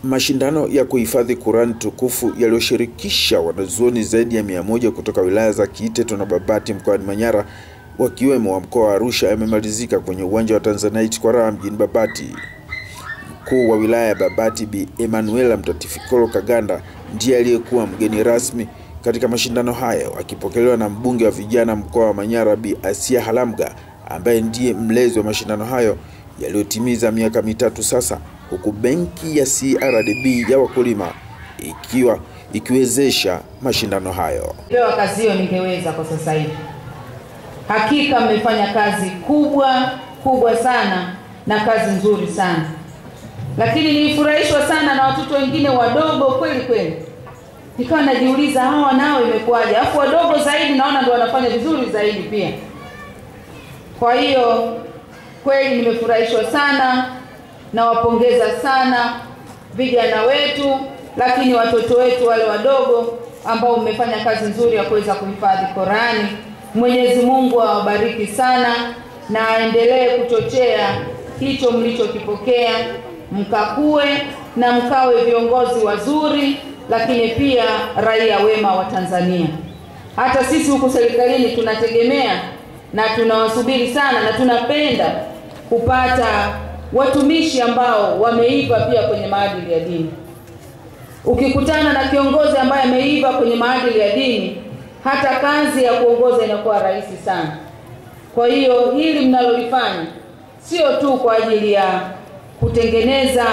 Mashindano ya kuhifadhi Qur'an tukufu yaliyoshirikisha wanazuoni zaidi ya 100 kutoka wilaya za Kiteto na Babati mkoani Manyara, wakiwemo wa mkoa wa Arusha, yamemalizika kwenye uwanja wa Tanzanite kwa raha mjini Babati. Mkuu wa wilaya ya Babati Bi Emanuela Mtatifikolo Kaganda ndiye aliyekuwa mgeni rasmi katika mashindano hayo, akipokelewa na mbunge wa vijana mkoa wa Manyara Bi Asia Halamga, ambaye ndiye mlezi wa mashindano hayo yaliyotimiza miaka 3 sasa, huku benki ya CRDB ya wakulima ikiwezesha mashindano hayo. Pewa kazi hiyo ningeweza kwa sasa hivi. Hakika mmefanya kazi kubwa sana na kazi nzuri sana. Lakini nilifurahishwa sana na watoto wengine wadogo kweli. Nikawa najiuliza hawa nao imekuwaje? Alafu wadogo zaidi naona ndio wanafanya vizuri zaidi pia. Kwa hiyo kweli nimefurahishwa sana, na wapongeza sana vijana wetu, lakini watoto wetu wale wadogo ambao mmefanya kazi nzuri ya kuweza kuhifadhi Qur'ani. Mwenyezi Mungu awabariki sana na aendelee kuchochea hicho mlichokipokea, mkakue na mkawe viongozi wazuri, lakini pia raia wema wa Tanzania. Hata sisi huku serikalini tunategemea na tunawasubiri sana na tunapenda kupata watumishi ambao wameiva pia kwenye maadili ya dini. Ukikutana na kiongozi ambaye ameiva kwenye maadili ya dini, hata kazi ya kuongoza inakuwa rahisi sana. Kwa hiyo hili mnalolifanya sio tu kwa ajili ya kutengeneza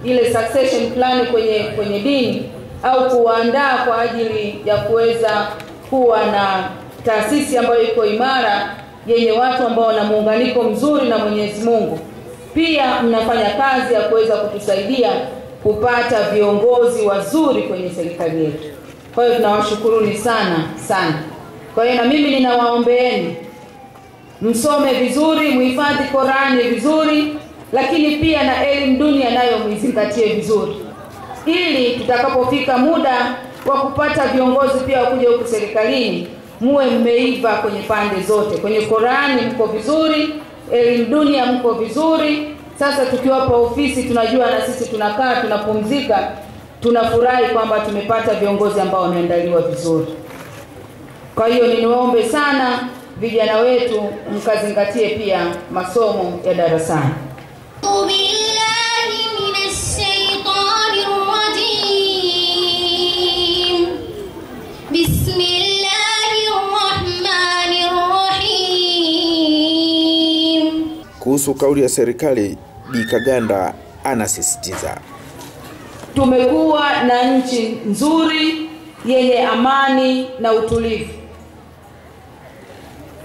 ile succession plan kwenye dini au kuandaa kwa ajili ya kuweza kuwa na taasisi ambayo iko imara yenye watu ambao wana muunganiko mzuri na Mwenyezi Mungu. Pia mnafanya kazi ya kuweza kutusaidia kupata viongozi wazuri kwenye serikali yetu. Kwa hiyo tunawashukuruni sana. Kwa hiyo na mimi ninawaombeeni msome vizuri, muhifadhi Qur'ani vizuri, lakini pia na elimu dunia nayo muizingatie vizuri, ili tutakapofika muda wa kupata viongozi pia wakuja huku serikalini, muwe mmeiva kwenye pande zote. Kwenye Qur'ani mko vizuri, elimu dunia mko vizuri. Sasa tukiwapa ofisi tunajua na sisi tunakaa tunapumzika, tunafurahi kwamba tumepata viongozi ambao wameandaliwa vizuri. Kwa hiyo niwaombe sana vijana wetu mkazingatie pia masomo ya darasani. Kuhusu kauli ya serikali, Bi Kaganda anasisitiza, tumekuwa na nchi nzuri yenye amani na utulivu.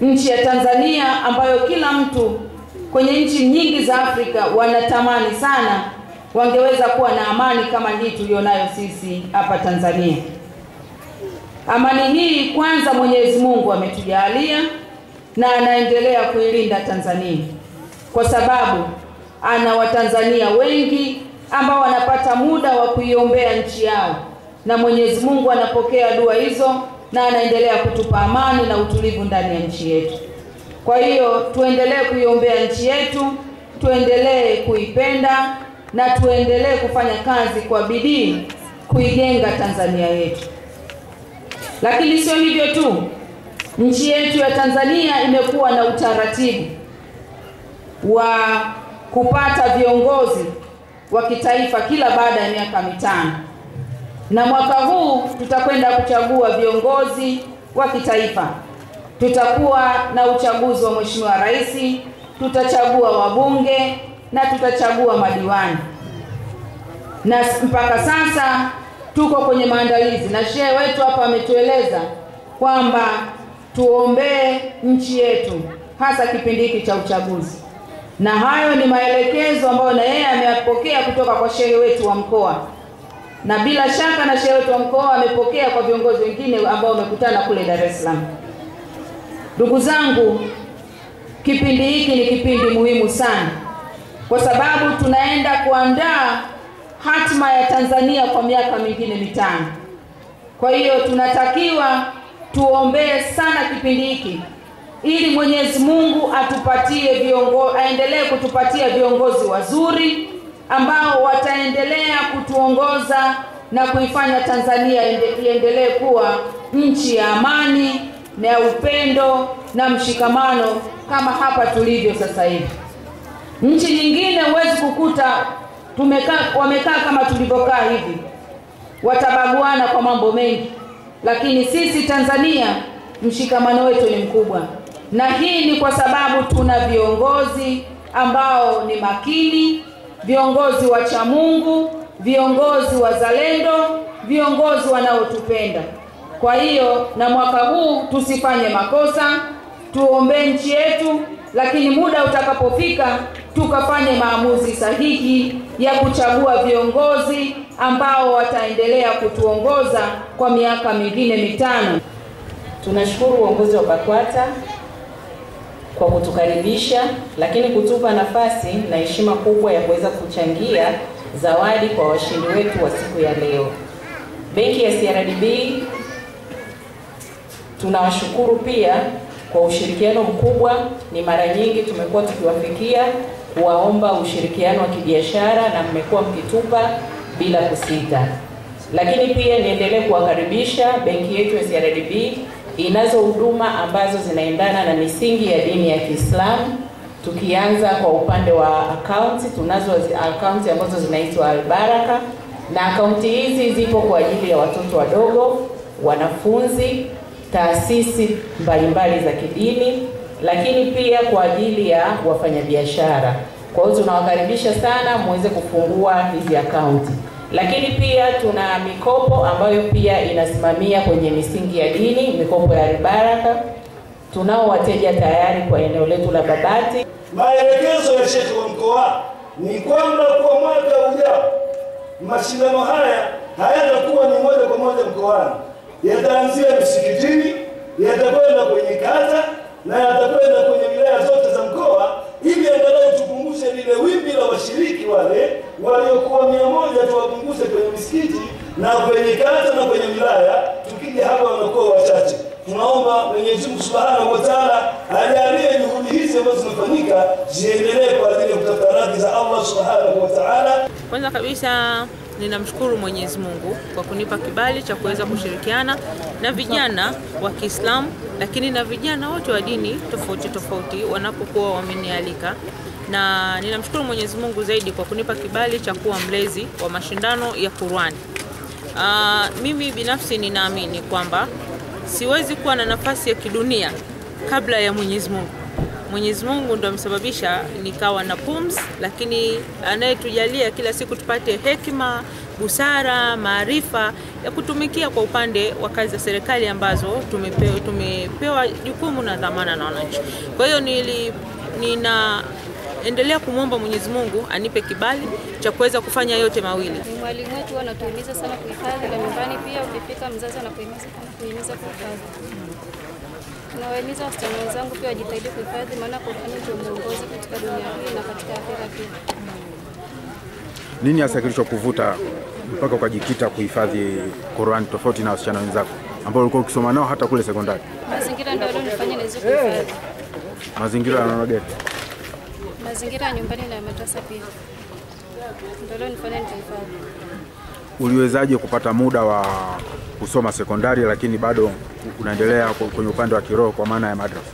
Nchi ya Tanzania ambayo kila mtu kwenye nchi nyingi za Afrika wanatamani sana wangeweza kuwa na amani kama hii tulionayo sisi hapa Tanzania. Amani hii kwanza Mwenyezi Mungu ametujalia na anaendelea kuilinda Tanzania, kwa sababu ana Watanzania wengi ambao wanapata muda wa kuiombea nchi yao, na Mwenyezi Mungu anapokea dua hizo na anaendelea kutupa amani na utulivu ndani ya nchi yetu. Kwa hiyo tuendelee kuiombea nchi yetu, tuendelee kuipenda na tuendelee kufanya kazi kwa bidii kuijenga Tanzania yetu. Lakini sio hivyo tu, nchi yetu ya Tanzania imekuwa na utaratibu wa kupata viongozi wa kitaifa kila baada ya miaka 5. Na mwaka huu tutakwenda kuchagua viongozi wa kitaifa. Tutakuwa na uchaguzi wa Mheshimiwa Rais, tutachagua wabunge na tutachagua madiwani. Na mpaka sasa tuko kwenye maandalizi, na shehe wetu hapa ametueleza kwamba tuombee nchi yetu hasa kipindi hiki cha uchaguzi. Na hayo ni maelekezo ambayo na yeye ameyapokea kutoka kwa shehe wetu wa mkoa. Na bila shaka na shehe wetu wa mkoa amepokea kwa viongozi wengine ambao wamekutana kule Dar es Salaam. Ndugu zangu, kipindi hiki ni kipindi muhimu sana, kwa sababu tunaenda kuandaa hatima ya Tanzania kwa miaka mingine 5. Kwa hiyo tunatakiwa tuombee sana kipindi hiki ili Mwenyezi Mungu atupatie viongozi, aendelee kutupatia viongozi wazuri, ambao wataendelea kutuongoza na kuifanya Tanzania iendelee kuwa nchi ya amani na ya upendo na mshikamano kama hapa tulivyo sasa hivi. Nchi nyingine huwezi kukuta wamekaa kama tulivyokaa hivi, watabaguana kwa mambo mengi, lakini sisi Tanzania mshikamano wetu ni mkubwa, na hii ni kwa sababu tuna viongozi ambao ni makini, viongozi wacha Mungu, viongozi wazalendo, viongozi wanaotupenda. Kwa hiyo na mwaka huu tusifanye makosa, tuombe nchi yetu, lakini muda utakapofika tukafanye maamuzi sahihi ya kuchagua viongozi ambao wataendelea kutuongoza kwa miaka mingine mitano. Tunashukuru uongozi wa BAKWATA kwa kutukaribisha, lakini kutupa nafasi na heshima kubwa ya kuweza kuchangia zawadi kwa washindi wetu wa siku ya leo. Benki ya CRDB tunawashukuru pia kwa ushirikiano mkubwa. Ni mara nyingi tumekuwa tukiwafikia kuwaomba ushirikiano wa kibiashara na mmekuwa mkitupa bila kusita. Lakini pia niendelee kuwakaribisha. Benki yetu ya CRDB inazo huduma ambazo zinaendana na misingi ya dini ya Kiislamu. Tukianza kwa upande wa akaunti, tunazo akaunti ambazo zinaitwa Al-Baraka, na akaunti hizi zipo kwa ajili ya watoto wadogo, wanafunzi, taasisi mbalimbali za kidini, lakini pia kwa ajili ya wafanyabiashara. Kwa hiyo tunawakaribisha sana muweze kufungua hizi akaunti. Lakini pia tuna mikopo ambayo pia inasimamia kwenye misingi ya dini, mikopo ya Al-Baraka. Tunao wateja tayari kwa eneo letu la Babati. Maelekezo ya Sheikh wa mkoa ni kwamba kwa mwaka ujao mashindano haya hayatakuwa ni moja kwa moja mkoani. Yataanzia msikitini, yatakwenda kwenye kata na yatakwenda kwenye wilaya zote za mkoa, ili angalau tupunguze lile wimbi la washiriki wale waliokuwa 100 tuwapunguze kwenye misikiti na kwenye kata na kwenye wilaya, tukija hapa wanakuwa wachache. Tunaomba Mwenyezi Mungu Subhanahu wa Ta'ala ajalie juhudi hizi ambazo zinafanyika ziendelee kwa ajili ya kutafuta radhi za Allah Subhanahu wa Ta'ala. Kwanza kabisa ninamshukuru Mwenyezi Mungu kwa kunipa kibali cha kuweza kushirikiana na vijana wa Kiislamu, lakini na vijana wote wa dini tofauti tofauti wanapokuwa wamenialika. Na ninamshukuru Mwenyezi Mungu zaidi kwa kunipa kibali cha kuwa mlezi wa mashindano ya Qur'an. Mimi binafsi ninaamini kwamba siwezi kuwa na nafasi ya kidunia kabla ya Mwenyezi Mungu. Mwenyezi Mungu ndio amesababisha nikawa na pumzi, lakini anayetujalia kila siku tupate hekima, busara, maarifa ya kutumikia kwa upande wa kazi za serikali ambazo tumepewa jukumu na dhamana na wananchi. Kwa hiyo ninaendelea kumwomba Mwenyezi Mungu anipe kibali cha kuweza kufanya yote mawili. Mwalimu wetu anatuhimiza sana kuhifadhi, na nyumbani pia ukifika mzazi anakuhimiza kuhifadhi. Tunawahimiza wasichana wenzangu pia wajitahidi kuhifadhi, maana Qur'ani ndio mwongozo katika dunia hii na katika akhera pia. Nini hasa kilichokuvuta mpaka ukajikita kuhifadhi Qur'an tofauti na wasichana wenzako ambao ulikuwa ukisoma nao hata kule sekondari? Mazingira ndio yalionifanya niweze kuhifadhi. Mazingira yanaona gani? Mazingira ya nyumbani na madrasa pia ndio yalionifanya nihifadhi. Uliwezaje kupata muda wa kusoma sekondari lakini bado unaendelea kwenye upande wa kiroho kwa maana ya madrasa?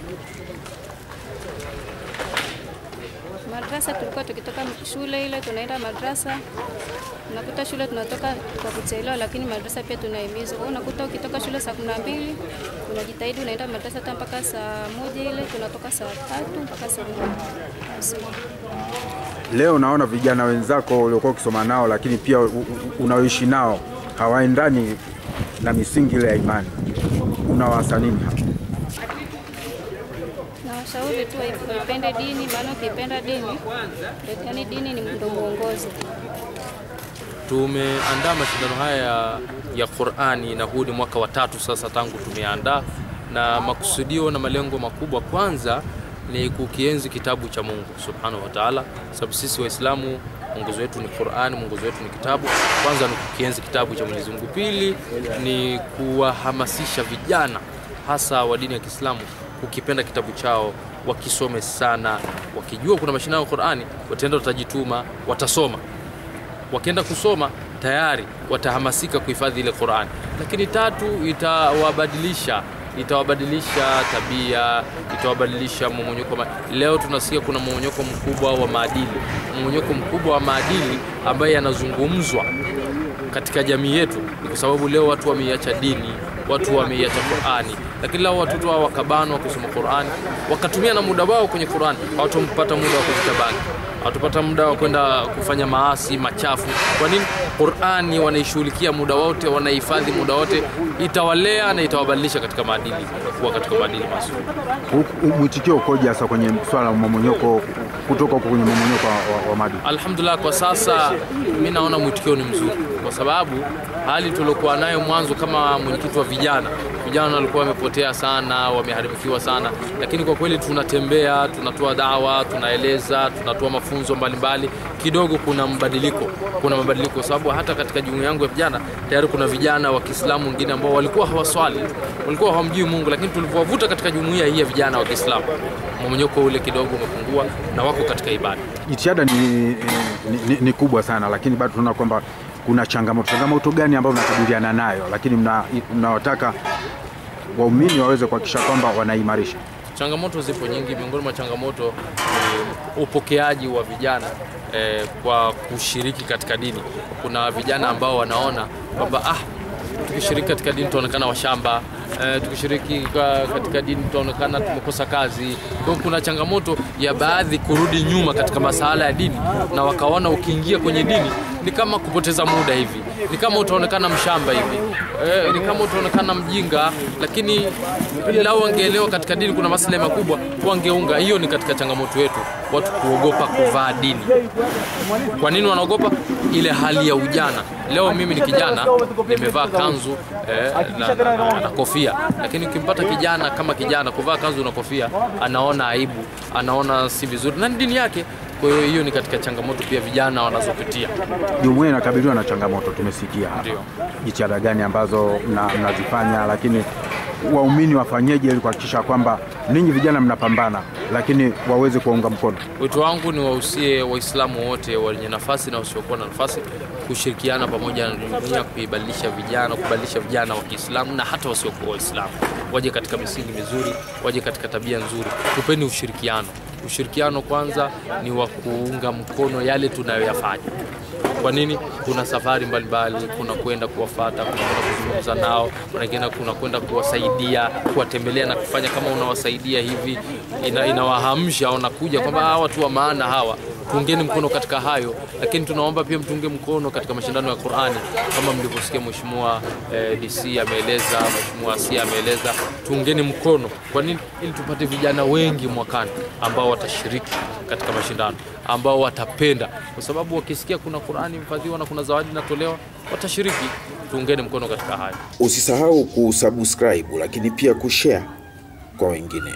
Madrasa tulikuwa tukitoka shule ile tunaenda madrasa. Unakuta shule tunatoka kwa kuchelewa, lakini madrasa pia tunahimizwa. Kwa unakuta ukitoka shule saa 12 unajitahidi unaenda madrasa hata mpaka saa 1 ile, tunatoka saa 3 mpaka saa 4. Leo naona vijana wenzako waliokuwa ukisoma nao lakini pia unaoishi nao hawaendani na misingi ile ya imani. Unawaasa nini hapa? Nawashauri tu waipende dini, maana ukipenda dini, yaani dini ni ndio mwongozo. Tumeandaa mashindano haya ya Qur'ani na huu ni mwaka wa 3 sasa tangu tumeandaa, na makusudio na malengo makubwa kwanza ni kukienzi kitabu cha Mungu Subhanahu wa Ta'ala, sababu sisi Waislamu mwongozo wetu ni Qur'an, mwongozo wetu ni kitabu. Kwanza ni kukienzi kitabu cha Mwenyezi Mungu, pili ni kuwahamasisha vijana hasa wa dini ya Kiislamu kukipenda kitabu chao, wakisome sana, wakijua kuna mashindano ya Qur'ani, wataenda watajituma, watasoma. wakienda kusoma tayari watahamasika kuhifadhi ile Qur'an. Lakini tatu, itawabadilisha tabia, itawabadilisha mmonyoko. Leo tunasikia kuna mmonyoko mkubwa wa maadili, ambaye yanazungumzwa katika jamii yetu, kwa sababu leo watu wameiacha dini, watu wameiacha Qur'ani. Lakini leo watoto wao wakabanwa kusoma Qur'ani, wakatumia na muda wao kwenye Qur'ani, hawatampata muda wa kujitabaki, hawatapata muda wa kwenda kufanya maasi machafu. Kwa nini? Qur'ani wanaishughulikia muda wote, wanahifadhi muda wote, itawalea na itawabadilisha katika maadili, kuwa katika maadili mazuri. Mwitikio ukoje hasa kwenye swala la mmonyoko, kutoka huko kwenye mmonyoko wa maadili? Alhamdulillah, kwa sasa mimi naona mwitikio ni mzuri, kwa sababu hali tuliokuwa nayo mwanzo kama mwenyekiti wa vijana walikuwa wamepotea sana, wameharibikiwa sana, lakini kwa kweli tunatembea, tunatoa dawa, tunaeleza, tunatoa mafunzo mbalimbali, kidogo kuna mabadiliko, sababu hata katika jumuiya yangu ya vijana tayari kuna vijana wa Kiislamu wengine ambao walikuwa hawaswali, walikuwa hawamjui Mungu, lakini tulipowavuta katika jumuiya hii ya vijana wa Kiislamu, mmonyoko ule kidogo umepungua na wako katika ibada. Jitihada ni kubwa sana, lakini bado tunaona kwamba kuna changamoto gani ambayo mnakabiliana nayo, lakini mnawataka waumini waweze kuhakikisha kwamba wanaimarisha? Changamoto zipo nyingi. Miongoni mwa changamoto ni upokeaji wa vijana kwa kushiriki katika dini. Kuna vijana ambao wanaona kwamba tukishiriki katika dini tunaonekana washamba, tukishiriki katika dini tunaonekana tumekosa kazi. Kwa kuna changamoto ya baadhi kurudi nyuma katika masuala ya dini, na wakaona ukiingia kwenye dini ni kama kupoteza muda hivi, ni kama utaonekana mshamba hivi, ni kama utaonekana mjinga. Lakini lao wangeelewa katika dini kuna maslahi makubwa, wangeunga. Hiyo ni katika changamoto yetu, watu kuogopa kuvaa dini. Kwa nini wanaogopa? Ile hali ya ujana. Leo mimi ni kijana, nimevaa kanzu na kofia, lakini ukimpata kijana kama kijana kuvaa kanzu na kofia, anaona aibu, anaona si vizuri, na dini yake. Kwa hiyo ni katika changamoto pia vijana wanazopitia. Jumuiya inakabiliwa na changamoto, tumesikia hapa. Ndio. Jitihada gani ambazo mnazifanya, lakini waumini wafanyeje ili kuhakikisha kwamba ninyi vijana mnapambana lakini waweze kuunga mkono? Wito wangu ni wahusie Waislamu wote wenye nafasi na wasiokuwa na nafasi kushirikiana pamoja na jumuiya kubadilisha vijana wa Kiislamu na hata wasiokuwa Waislamu, waje katika misingi mizuri, waje katika tabia nzuri. Tupeni ushirikiano. Ushirikiano kwanza ni wa kuunga mkono yale tunayoyafanya. Kwa nini? Kuna safari mbalimbali, kuna kwenda kuwafuata, kuna kuzungumza nao, kuna kwenda kuwasaidia, kuwatembelea na kufanya kama unawasaidia hivi, inawahamsha wanakuja kwamba watu wa maana hawa, tuungeni mkono katika hayo. Lakini tunaomba pia mtunge mkono katika mashindano ya Qur'ani, kama mlivyosikia Mheshimiwa DC ameeleza, Mheshimiwa Asia ameeleza, tuungeni mkono. Kwa nini? Ili tupate vijana wengi mwakani ambao watashiriki katika mashindano, ambao watapenda, kwa sababu wakisikia kuna Qur'ani mfadhiwa na kuna zawadi inatolewa, watashiriki. Tuungeni mkono katika hayo. Usisahau kusubscribe, lakini pia kushare kwa wengine.